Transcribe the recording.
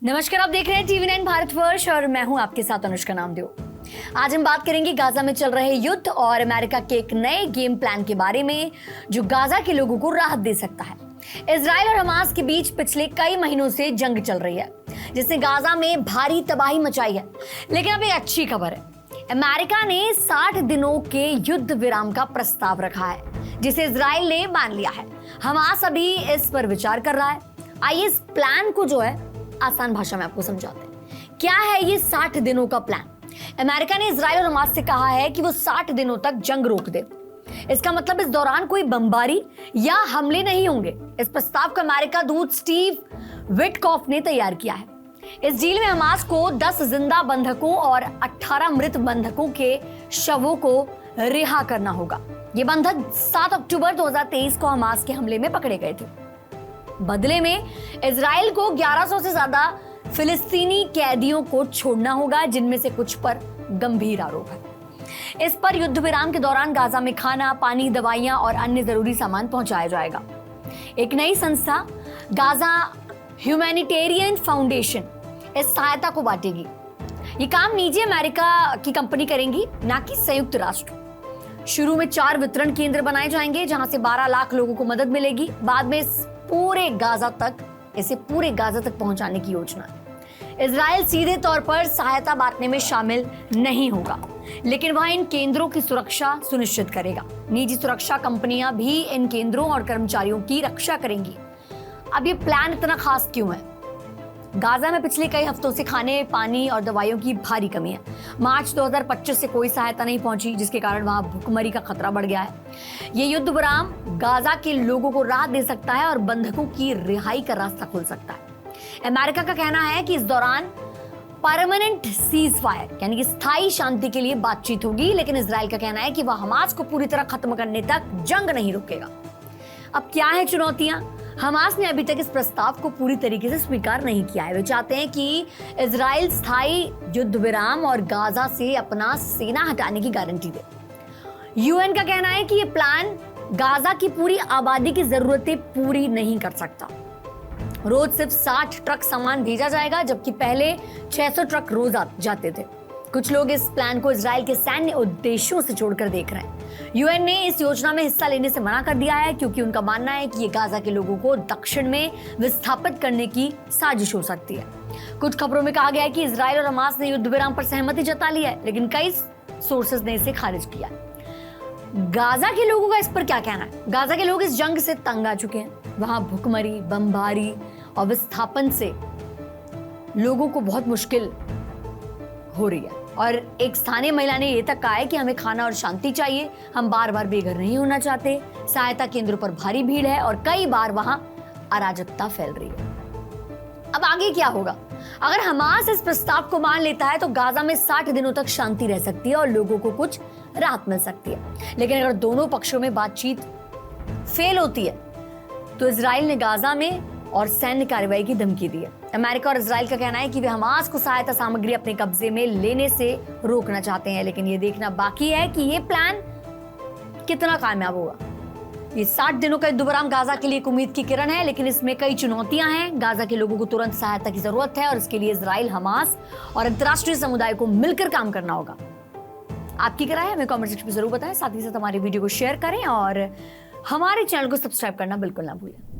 नमस्कार, आप देख रहे हैं टीवी 9 भारतवर्ष और मैं हूं आपके साथ अनुष्का नामदेव। आज हम बात करेंगे गाजा में चल रहे युद्ध और अमेरिका के एक नए गेम प्लान के बारे में जो गाजा के लोगों को राहत दे सकता है। इजराइल और हमास के बीच पिछले कई महीनों से जंग चल रही है जिसने गाजा में भारी तबाही मचाई है। लेकिन अब एक अच्छी खबर है, अमेरिका ने 60 दिनों के युद्ध विराम का प्रस्ताव रखा है जिसे इजराइल ने मान लिया है। हमास अभी इस पर विचार कर रहा है। आइए इस प्लान को जो है आसान भाषा में आपको समझाते हैं। क्या है ये 60 दिनों का प्लान? अमेरिका ने इजराइल और हमास से कहा है कि वो 60 दिनों तक जंग रोक दे। इसका मतलब इस दौरान कोई बमबारी या हमले नहीं होंगे। इस प्रस्ताव को अमेरिका दूत स्टीव विटकॉफ ने तैयार किया है। इस डील में हमास को 10 जिंदा बंधकों और 18 मृत बंधकों के शवों को रिहा करना होगा। ये बंधक 7 अक्टूबर 2023 को हमास के हमले में पकड़े गए थे। बदले में इजराइल को 1100 से ज्यादा फिलिस्तीनी कैदियों को छोड़ना होगा, जिनमें से कुछ पर गंभीर आरोप है। इस पर युद्ध विराम के दौरान गाजा में खाना, पानी, दवाइयां और अन्य जरूरी सामान पहुंचाया जाएगा। एक नई संस्था गाजा ह्यूमैनिटेरियन फाउंडेशन इस सहायता को बांटेगी। ये काम निजी अमेरिका की कंपनी करेंगी, ना कि संयुक्त राष्ट्र। शुरू में 4 वितरण केंद्र बनाए जाएंगे जहां से 12 लाख लोगों को मदद मिलेगी। बाद में इसे पूरे गाजा तक पहुंचाने की योजना है। इजराइल सीधे तौर पर सहायता बांटने में शामिल नहीं होगा, लेकिन वह इन केंद्रों की सुरक्षा सुनिश्चित करेगा। निजी सुरक्षा कंपनियां भी इन केंद्रों और कर्मचारियों की रक्षा करेंगी। अब ये प्लान इतना खास क्यों है? गाजा में पिछले कई हफ्तों से खाने, पानी और दवाइयों की भारी कमी है। मार्च 2025 से कोई सहायता नहीं पहुंची, जिसके कारण वहां भुखमरी का खतरा बढ़ गया है। ये युद्ध विराम गाजा के लोगों को राहत दे सकता है और बंधकों की रिहाई का रास्ता खोल सकता है। अमेरिका का कहना है कि इस दौरान परमानेंट सीज फायर यानी कि स्थायी शांति के लिए बातचीत होगी, लेकिन इजराइल का कहना है कि वह हमास को पूरी तरह खत्म करने तक जंग नहीं रुकेगा। अब क्या है चुनौतियां? हमास ने अभी तक इस प्रस्ताव को पूरी तरीके से स्वीकार नहीं किया है। वे चाहते हैं कि इजराइल स्थायी युद्ध विराम और गाजा से अपना सेना हटाने की गारंटी दे। यूएन का कहना है कि यह प्लान गाजा की पूरी आबादी की जरूरतें पूरी नहीं कर सकता। रोज सिर्फ 60 ट्रक सामान भेजा जाएगा, जबकि पहले 600 ट्रक रोज जाते थे। कुछ लोग इस प्लान को इजराइल के सैन्य उद्देश्यों से जोड़कर देख रहे हैं। यूएन ने इस योजना में हिस्सा लेने से मना कर दिया है, क्योंकि उनका मानना है कि ये गाजा के लोगों को दक्षिण में विस्थापित करने की साजिश हो सकती है। कुछ खबरों में कहा गया है कि इजराइल और हमास ने युद्ध विराम पर सहमति जता ली है, लेकिन कई सोर्सेज ने इसे खारिज किया। गाजा के लोगों का इस पर क्या कहना है? गाजा के लोग इस जंग से तंग आ चुके हैं। वहां भुखमरी, बमबारी और विस्थापन से लोगों को बहुत मुश्किल हो रही है। और एक स्थानीय महिला ने यह तक कहा है कि हमें खाना और शांति चाहिए, हम बार बार बेघर नहीं होना चाहते। सहायता केंद्रों पर भारी भीड़ है और कई बार वहां अराजकता फैल रही है। अब आगे क्या होगा? अगर हमास इस प्रस्ताव को मान लेता है तो गाजा में 60 दिनों तक शांति रह सकती है और लोगों को कुछ राहत मिल सकती है। लेकिन अगर दोनों पक्षों में बातचीत फेल होती है तो इजराइल ने गाजा में और सैन्य कार्रवाई की धमकी दी है। अमेरिका और इजराइल का कहना है कि वे हमास को सहायता सामग्री अपने कब्जे में लेने से रोकना चाहते हैं, लेकिन ये देखना बाकी है कि ये प्लान कितना कामयाब होगा। ये 60 दिनों का युद्ध विराम गाजा के लिए एक उम्मीद की किरण है, लेकिन इसमें कई चुनौतियां हैं। गाजा के लोगों को तुरंत सहायता की जरूरत है और इसके लिए इजराइल, हमास और अंतर्राष्ट्रीय समुदाय को मिलकर काम करना होगा। आपकी क्या राय है? हमें कमेंट सेक्शन में जरूर बताएं। साथ ही साथ हमारे वीडियो को शेयर करें और हमारे चैनल को सब्सक्राइब करना बिल्कुल ना भूलें।